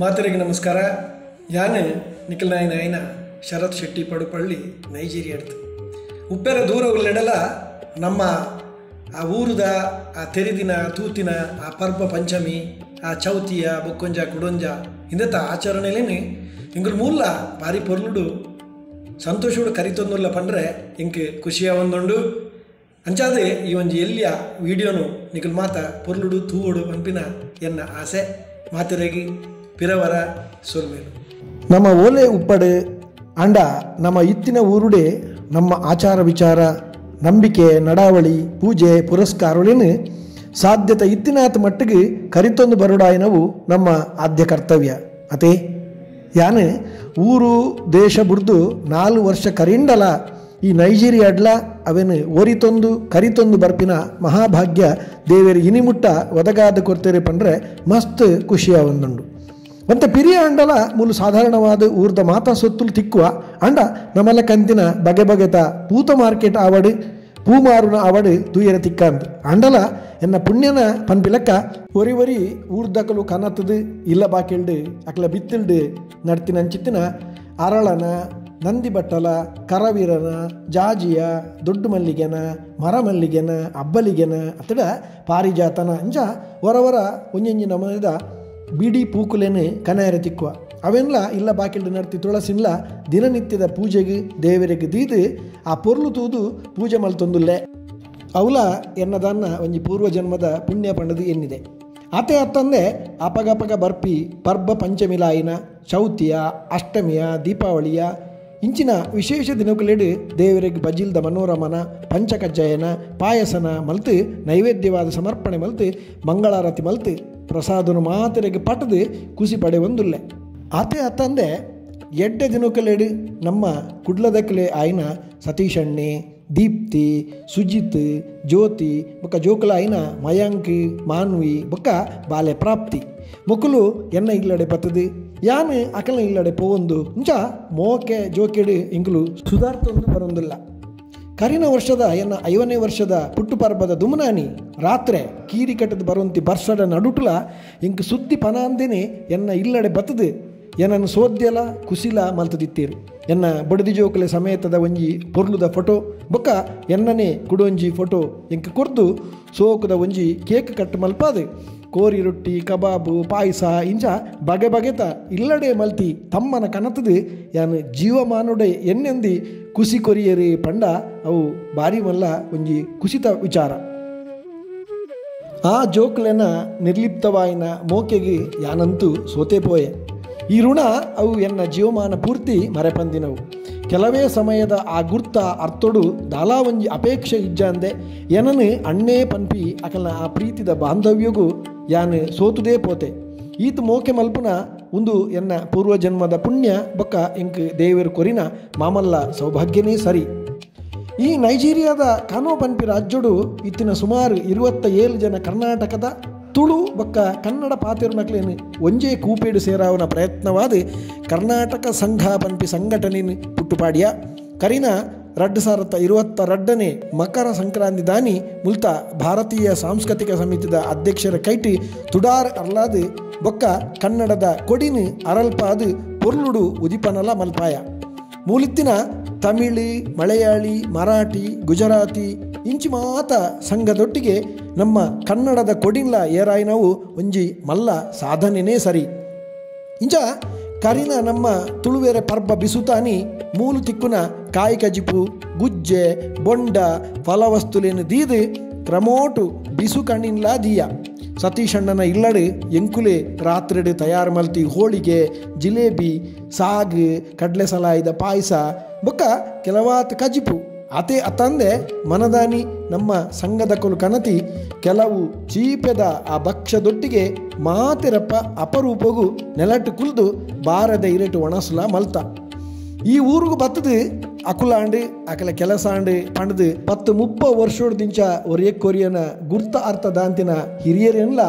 ಮಾತರಿಗೆ ನಮಸ್ಕಾರ. ಯಾನು ನಿಖಿಲ್ ನಾಯನ ಶರತ್ ಶೆಟ್ಟಿ ಪಡುಪಳ್ಳಿ ನೈಜೀರಿಯಾಡ್ದು ಉಪ್ಪೆರ ದೂರ ಉಳ್ಳೆಡಲ ನಮ್ಮ ಆ ಊರುದ ಆ ತೆರಿದಿನ ತೂತಿನ ಆ ಪರ್ಬ ಪಂಚಮಿ ಆ ಚೌತಿಯ ಬೊಕ್ಕೊಂಜ ಕುಡೊಂಜ ಇಂದತ್ತ ಆಚರಣೆಲೇನು ಇಂಗ್ರ ಮೂಲ ಭಾರಿ ಪೊರ್ಲುಡು ಸಂತೋಷಡು ಕರಿತೊಂದುಲ್ಲ ಪಂಡ್ರೆ ಇಂಕ್ ಖುಷಿಯ ಒಂದೊಂಡು ಅಂಚಾದೆ ಈ ಒಂದು ಎಲ್ಲಿಯ ವಿಡಿಯೋನು ನಿಖಿಲ್ ಮಾತ ಪೊರ್ಲುಡು ತೂವಡು ಪಂಪಿನ ಎನ್ನ ಆಸೆ ಮಾತಿರೆಗಿ ಪಿರವರ ಸೋಲ್ಮೇಲು ನಮ್ಮ ಓಲೆ ಉಪ್ಪಡು ಅಂಡ ನಮ್ಮ ಇತ್ತಿನ ಊರುಡೆ ನಮ್ಮ ಆಚಾರ ವಿಚಾರ ನಂಬಿಕೆ ನಡಾವಳಿ ಪೂಜೆ ಪುರಸ್ಕಾರಗಳೇನು ಸಾಧ್ಯತೆ ಇತ್ತಿನಾಥ ಮಟ್ಟಿಗೆ ಕರಿತೊಂದು ಬರುಡಾಯಿನವು ನಮ್ಮ ಆದ್ಯ ಕರ್ತವ್ಯ. ಅತೇ ಯಾನು ಊರು ದೇಶ ಬುಡ್ದು 4 ವರ್ಷ ಕರಿಂಡಲ ಈ ನೈಜೀರಿಯಾಡ್ಲ ಅವೇನು ಓರಿತೊಂದು ಕರಿತೊಂದು ಬರ್ಪಿನ ಮಹಾಭಾಗ್ಯ ದೇವೇರು ಇನಿಮುಟ್ಟ ಒದಗಾದ ಕೊಡ್ತೇರೆ ಪಂಡ್ರೆ ಮಸ್ತ್ ಖುಷಿಯ ಒಂದುಂಡು. ಮತ್ತು ಪಿರಿಯ ಅಂಡಲ ಮೂಲು ಸಾಧಾರಣವಾದ ಊರ್ದ ಮಾತಾ ಸೊತ್ತುಲು ತಿಕ್ಕುವ ಅಂಡ ನಮ್ಮಲ್ಲ ಕಂತಿನ ಬಗೆ ಬಗೆತ ಪೂತ ಮಾರ್ಕೆಟ್ ಆವಡು ಪೂಮಾರುನ ಆವಡು ತೂಯರ ತಿಕ್ಕಂದು ಅಂಡಲ ಎನ್ನ ಪುಣ್ಯನ ಪನ್ಪಿಲಕ್ಕ ಒರಿ ಊರ್ದಕಲು ಕನತದು ಇಲ್ಲ ಬಾಕಿಲ್ಡು ಅಕ್ಲ ಬಿತ್ತಿಲ್ಡು ನಡ್ತಿನ ಅಂಚಿತ್ತಿನ ಅರಳನ ನಂದಿ ಬಟ್ಟಲ ಕರವೀರನ ಜಾಜಿಯ ದೊಡ್ಡ ಮಲ್ಲಿಗೆನ ಮರ ಮಲ್ಲಿಗೆನ ಅಬ್ಬಲಿಗೆನ ಅತಡ ಪಾರಿಜಾತನ ಅಂಜ ಹೊರವರ ಒಂಜೊಂಜಿ ನಮದ ಬಿಡಿ ಪೂಕುಲೇನು ಕನಾಯರ ತಿಕ್ಕುವ ಅವೆಲ್ಲ ಇಲ್ಲ ಬಾಕಿಲ್ಡು ನಡ್ತಿ ತುಳಸಿಲ್ಲ ದಿನನಿತ್ಯದ ಪೂಜೆಗೆ ದೇವರಿಗೆ ದೀದು ಆ ಪೊರ್ಲು ತೂದು ಪೂಜೆ ಮಲ್ತೊಂದುಲ್ಲೆ ಅವಲ ಎನ್ನದನ್ನ ಒಂಜಿ ಪೂರ್ವ ಜನ್ಮದ ಪುಣ್ಯ ಪಂಡದು ಎನ್ನಿದೆ. ಆತೆ ಅತ್ತಂದೆ ಅಪಗಪಗ ಬರ್ಪಿ ಪರ್ಬ ಪಂಚಮಿಲಾಯಿನ ಚೌತಿಯ ಅಷ್ಟಮಿಯ ದೀಪಾವಳಿಯ ಇಂಚಿನ ವಿಶೇಷ ದಿನಕುಲೆಡು ದೇವರಿಗೆ ಬಜಿಲ್ದ ಮನೋರಮನ ಪಂಚಕಜ್ಜಾಯನ ಪಾಯಸನ ಮಲ್ತು ನೈವೇದ್ಯವಾದ ಸಮರ್ಪಣೆ ಮಲ್ತು ಮಂಗಳಾರತಿ ಮಲ್ತು ಪ್ರಸಾದನು ಮಾತೆರೆಗೆ ಪಟದು ಖುಷಿ ಪಡೆ ಒಂದುಲ್ಲೆ. ಆತೆ ಅತ್ತಂದೆ ಎಡ್ಡೆ ದಿನಕುಲೆಡು ನಮ್ಮ ಕುಡ್ಲದಕ್ಕಲೆ ಆಯ್ನ ಸತೀಶಣ್ಣೆ ದೀಪ್ತಿ ಸುಜಿತ್ ಜ್ಯೋತಿ ಬೊಕ್ಕ ಜೋಕುಲ ಆಯ್ನ ಮಯಾಂಕ್ ಮಾನ್ವಿ ಬೊಕ್ಕ ಬಾಲೆ ಪ್ರಾಪ್ತಿ ಮೊಕ್ಕಲು ಎನ್ನ ಇಲ್ಲಡೆ ಪತ್ತದು ಯಾನು ಅಕಲ್ನ ಇಲ್ಲಡೆ ಪೋವೊಂದು ಇಂಚ ಮೋಕೆ ಜೋಕೆಡು ಇಂಕಲು ಸುಧಾರ್ತೊಂದು ಬರೊಂದಿಲ್ಲ. ಕರಿನ ವರ್ಷದ ಎನ್ನ 5ನೇ ವರ್ಷದ ಪುಟ್ಟು ಪರ್ಬದ ದುಮನಾನಿ ರಾತ್ರೆ ಕೀರಿ ಕಟ್ಟದು ಬರುವಂತಿ ಬರ್ಸಡ ನಡುಟುಲ ಇಂಕ ಸುದ್ದಿ ಪನಾಂದೇನೆ ಎನ್ನ ಇಲ್ಲಡೆ ಬತ್ತದು ಏನನ್ನು ಸೋದ್ಯಲ ಕುಸಿಲ ಮಲ್ತದಿತ್ತೀರು ಎನ್ನ ಬಡದಿ ಜೋಕಲೆ ಸಮೇತದ ಒಂಜಿ ಪೊರ್ಲುದ ಫೋಟೋ ಬೊಕ್ಕ ಎನ್ನನೇ ಕುಡೊಂಜಿ ಫೋಟೋ ಇಂಕ ಕೊರ್ದು ಸೋಕುದ ಒಂಜಿ ಕೇಕ್ ಕಟ್ಟು ಮಲ್ಪಾದು ಕೋರಿ ರೊಟ್ಟಿ ಕಬಾಬು ಪಾಯಸ ಇಂಚ ಬಗೆ ಬಗೆತ ಇಲ್ಲಡೆ ಮಲ್ತಿ ತಮ್ಮನ ಕನತದು ಯಾನು ಜೀವಮಾನುಡೆ ಎನ್ನೆಂದಿ ಕುಸಿ ಕೊರಿಯರಿ ಪಂಡ ಅವು ಬಾರಿ ಮಲ್ಲ ಒಂಜಿ ಕುಸಿತ ವಿಚಾರ. ಆ ಜೋಕ್ಲೆನ ನಿರ್ಲಿಪ್ತವಾಯಿನ ಮೋಕೆಗೆ ಯಾನಂತೂ ಸೋತೆ ಪೋಯೆ. ಈ ಋಣ ಅವು ಎನ್ನ ಜೀವಮಾನ ಪೂರ್ತಿ ಮರೆಪಂದಿನವು. ಕೆಲವೇ ಸಮಯದ ಆ ಗುರ್ತ ಅರ್ಥೊಡು ದಾಲಾ ಒಂಜಿ ಅಪೇಕ್ಷೆ ಇಜ್ಜಂದೆ ಏನನು ಅಣ್ಣೇ ಪನ್ಪಿ ಅಕಲ್ನ ಆ ಪ್ರೀತಿದ ಬಾಂಧವ್ಯಗೂ ಯಾನು ಸೋತುದೇ ಪೋತೆ. ಈತ ಮೋಕೆ ಮಲ್ಪುನ ಒಂದು ಎನ್ನ ಪೂರ್ವಜನ್ಮದ ಪುಣ್ಯ ಬೊಕ್ಕ ಇಂಕ್ ದೇವರು ಕೊರಿನ ಮಾಮಲ್ಲ ಸೌಭಾಗ್ಯನೇ ಸರಿ. ಈ ನೈಜೀರಿಯಾದ ಕಾನೋ ಪನ್ಪಿ ರಾಜ್ಯಡು ಇತ್ತಿನ ಸುಮಾರು 27 ಜನ ಕರ್ನಾಟಕದ ತುಳು ಬೊಕ್ಕ ಕನ್ನಡ ಪಾತಿರ್ನಕ್ಲೇನು ಒಂಜೇ ಕೂಪೇಡು ಸೇರಾವನ ಪ್ರಯತ್ನವಾದ ಕರ್ನಾಟಕ ಸಂಘ ಪನ್ಪಿ ಸಂಘಟನೆಯನ್ನು ಪುಟ್ಟುಪಾಡಿಯ ಕರಿನ 2022 ಮಕರ ಸಂಕ್ರಾಂತಿ ದಾನಿ ಮುಲ್ತ ಭಾರತೀಯ ಸಾಂಸ್ಕೃತಿಕ ಸಮಿತಿದ ಅಧ್ಯಕ್ಷರ ಕೈಟಿ ತುಡಾರ್ ಅರ್ಲಾದು ಬೊಕ್ಕ ಕನ್ನಡದ ಕೊಡಿನು ಅರಲ್ಪಾದು ಪೊರ್ಲುಡು ಉದಿಪನಲ ಮಲ್ಪಾಯ ಮೂಲಿತ್ತಿನ ತಮಿಳು ಮಲಯಾಳಿ ಮರಾಠಿ ಗುಜರಾತಿ ಇಂಚಿ ಮಾತ ಸಂಘದೊಟ್ಟಿಗೆ ನಮ್ಮ ಕನ್ನಡದ ಕೊಡಿನ್ಲ ಏರಾಯಿನವು ಒಂಜಿ ಮಲ್ಲ ಸಾಧನೆನೇ ಸರಿ. ಇಂಚ ಕರಿನ ನಮ್ಮ ತುಳುವೆರೆ ಪರ್ಬ ಬಿಸುತಾನಿ ಮೂಲು ತಿಕ್ಕುನ ಕಾಯಿ ಕಜಿಪು ಗುಜ್ಜೆ ಬೊಂಡ ಫಲವಸ್ತುಲೇನು ದೀದು ಕ್ರಮೋಟು ಬಿಸು ಕಣ್ಣಿನ್ಲಾ ದೀಯ ಸತೀಶಣ್ಣನ ಇಲ್ಲಡು ಎಂಕುಲೆ ರಾತ್ರಿಡು ತಯಾರು ಮಲ್ತಿ ಹೋಳಿಗೆ ಜಿಲೇಬಿ ಸಾಗು ಕಡ್ಲೆ ಸಲಾಯ್ದ ಪಾಯಸ ಬೊಕ್ಕ ಕೆಲವಾತ್ ಕಜಿಪು ಅತೆ ಅತ್ತಂದೆ ಮನದಾನಿ ನಮ್ಮ ಸಂಘದ ಕೊಲು ಕನತಿ ಕೆಲವು ಚೀಪೆದ ಆ ಭಕ್ಷ್ಯದೊಟ್ಟಿಗೆ ಮಾತೆರಪ್ಪ ಅಪರೂಪಗೂ ನೆಲಟ್ಟು ಕುಲ್ದು ಬಾರದ ಇರೆಟು ಒಣಸುಲ ಮಲ್ತ ಈ ಊರಿಗೂ ಬತ್ತದು ಅಕುಲಾಂಡು ಅಕಲ ಕೆಲಸ ಅಂಡು ಪಂಡದು 10-30 ವರ್ಷೋಡ್ದಿಂಚ ಒರಿಯನ ಗುರ್ತ ಅರ್ಥ ದಾಂತಿನ ಹಿರಿಯರೆಲ್ಲ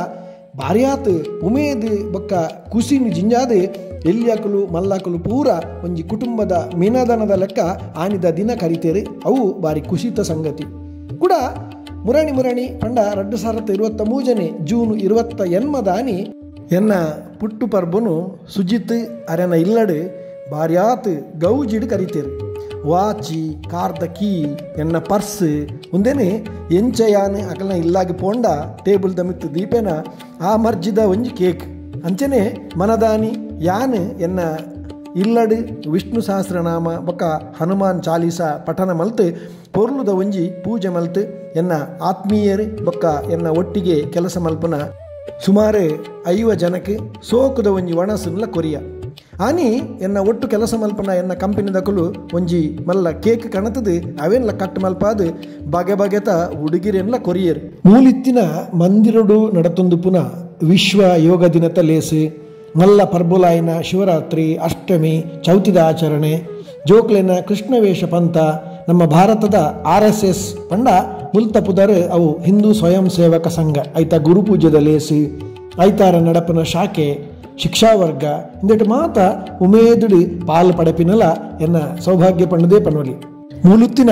ಬಾರಿಯಾತ್ ಉಮೇದ್ ಬೊಕ್ಕ ಕುಸಿನು ಜಿಂಜಾದು ಎಲ್ಲಿಯಕಲು ಮಲ್ಲಕಲು ಪೂರ ಒಂಜಿ ಕುಟುಂಬದ ಮಿನದನದ ಲೆಕ್ಕ ಆನಿದ ದಿನ ಕರಿತೇರು ಅವು ಬಾರಿ ಕುಸಿತ ಸಂಗತಿ ಕೂಡ ಮುರಣಿ ಪಂಡ 2023 ಜೂನ್ 28 ದಾನಿ ಎನ್ನ ಪುಟ್ಟು ಪರ್ಬನು ಸುಜಿತ್ ಅರೆನ ಇಲ್ಲಡು ಬಾರ್ಯಾತ್ ಗೌಜಿಡು ಕರಿತೇರು. ವಾಚಿ ಕಾರ್ದ ಕೀ ಎನ್ನ ಪರ್ಸ್ ಒಂದೇನೆ ಎಂಚಯಾನ್ ಅಕಲ್ನ ಇಲ್ಲಾಗಿ ಪೋಂಡ ಟೇಬಲ್ ದಮಿತ್ತು ದೀಪೇನ ಆ ಮರ್ಜಿದ ಒಂಜಿ ಕೇಕ್ ಅಂಚನೆ ಮನದಾನಿ ಯಾನ್ ಎನ್ನ ಇಲ್ಲಡು ವಿಷ್ಣು ಸಹಸ್ರನಾಮ ಬೊಕ್ಕ ಹನುಮಾನ್ ಚಾಲೀಸ ಪಠನ ಮಲ್ತು ಪೊರ್ಲುದ ಒಂಜಿ ಪೂಜೆ ಮಲ್ತು ಎನ್ನ ಆತ್ಮೀಯರು ಬೊಕ್ಕ ಎನ್ನ ಒಟ್ಟಿಗೆ ಕೆಲಸ ಮಲ್ಪನ ಸುಮಾರು 5 ಜನಕ್ಕೆ ಸೋಕುದ ಒಂಜಿ ಒಣಸುನ್ಲ ಕೊರಿಯ ಆನಿ ಎನ್ನ ಒಟ್ಟು ಕೆಲಸ ಮಲ್ಪನ ಎನ್ನ ಕಂಪನಿದಕಲು ಒಂಜಿ ಮಲ್ಲ ಕೇಕ್ ಕಣತದು ಅವೆಲ್ಲ ಕಟ್ ಮಲ್ಪಾದು ಬಗೆ ಬಗೆತ ಹುಡುಗಿರೆನ್ಲ ಕೊರಿಯರು. ಮೂಲಿತ್ತಿನ ಮಂದಿರಡು ನಡತೊಂದು ಪುನಃ ವಿಶ್ವ ಯೋಗ ದಿನದ ಲೇಸು ಮಲ್ಲ ಪರ್ಬುಲಾಯಿನ ಶಿವರಾತ್ರಿ ಅಷ್ಟಮಿ ಚೌತಿದ ಆಚರಣೆ ಜೋಕ್ಲೆನ ಕೃಷ್ಣವೇಷ ಪಂಥ ನಮ್ಮ ಭಾರತದ RSS ಪಂಡ ಮುಲ್ತ ಪುದರ್ ಅವು ಹಿಂದೂ ಸ್ವಯಂ ಸೇವಕ ಸಂಘ ಐತ ಗುರುಪೂಜೆದ ಲೇಸು ಐತಾರ ನಡಪನ ಶಾಖೆ ಶಿಕ್ಷಾವರ್ಗ ಇಂದೆಟ್ಟು ಮಾತ ಉಮೇದುಡು ಪಾಲು ಪಡಪಿನಲ ಎನ್ನ ಸೌಭಾಗ್ಯ ಪಂಡದೇ ಪನೋಲಿ. ಮೂಲುತ್ತಿನ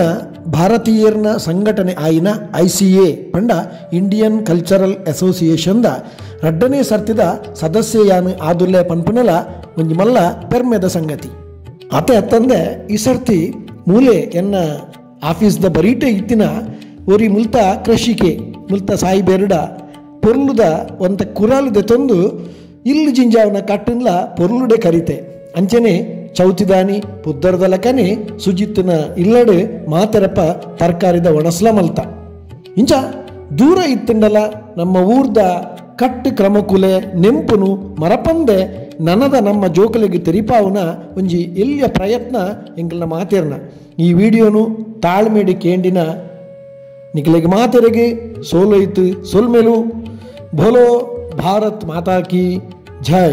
ಭಾರತೀಯರ್ನ ಸಂಘಟನೆ ಆಯಿನ ICA ಪಂಡ ಇಂಡಿಯನ್ ಕಲ್ಚರಲ್ ಅಸೋಸಿಯೇಷನ್ದ 2ನೇ ಸರ್ತಿದ ಸದಸ್ಯಯಾನು ಆದುಲ್ಲೆ ಪನ್ಪುನಲ ಒಂಜಿ ಮಲ್ಲ ಪೆರ್ಮೆದ ಸಂಗತಿ. ಅತೆ ಅತ್ತಂದೆ ಈ ಸರ್ತಿ ಮೂಲೆ ಎನ್ನ ಆಫೀಸ್ದ ಬರೀಟೆ ಇತ್ತಿನ ಒರಿ ಮುಲ್ತ ಕೃಷಿಕೆ ಮುಲ್ತ ಸಾಯಿ ಬೆರಡ ಪೊರ್ಲುದ ಒಂತ ಕುರಾಲುದೆ ತಂದು ಇಲ್ಲಿ ಜಿಂಜಾವನ ಕಟ್ಟನ್ಲ ಪೊರ್ಲುಡೆ ಕರಿತೆ ಅಂಚನೆ ಚೌತಿದಾನಿ ಪುದ್ದರದಲಕನೆ ಸುಜಿತ್ನ ಇಲ್ಲಡು ಮಾತೆರಪ್ಪ ತರಕಾರಿದ ಒಣಸ್ಲ ಮಲ್ತ ಇಂಚ ದೂರ ಇತ್ತಂಡಲ ನಮ್ಮ ಊರ್ದ ಕಟ್ಟು ಕ್ರಮಕುಲೆ ನೆಂಪುನು ಮರಪಂದೆ ನನದ ನಮ್ಮ ಜೋಕಲಿಗೆ ತೆರಿಪಾವುನ ಒಂಜಿ ಎಲ್ಲಿಯ ಪ್ರಯತ್ನ ಎಂಕಲ್ನ ಮಾತೇರ್ನ ಈ ವಿಡಿಯೋನು ತಾಳ್ಮೆಡಿ ಕೇಂಡಿನ ನಿಖಿಲೆಗೆ ಮಾತೆರೆಗೆ ಸೋಲೋಯ್ತು ಸೋಲ್ಮೆಲು ಭೋಲೋ ಭಾರತ್ ಮಾತಾ ಕಿ ಜೈ.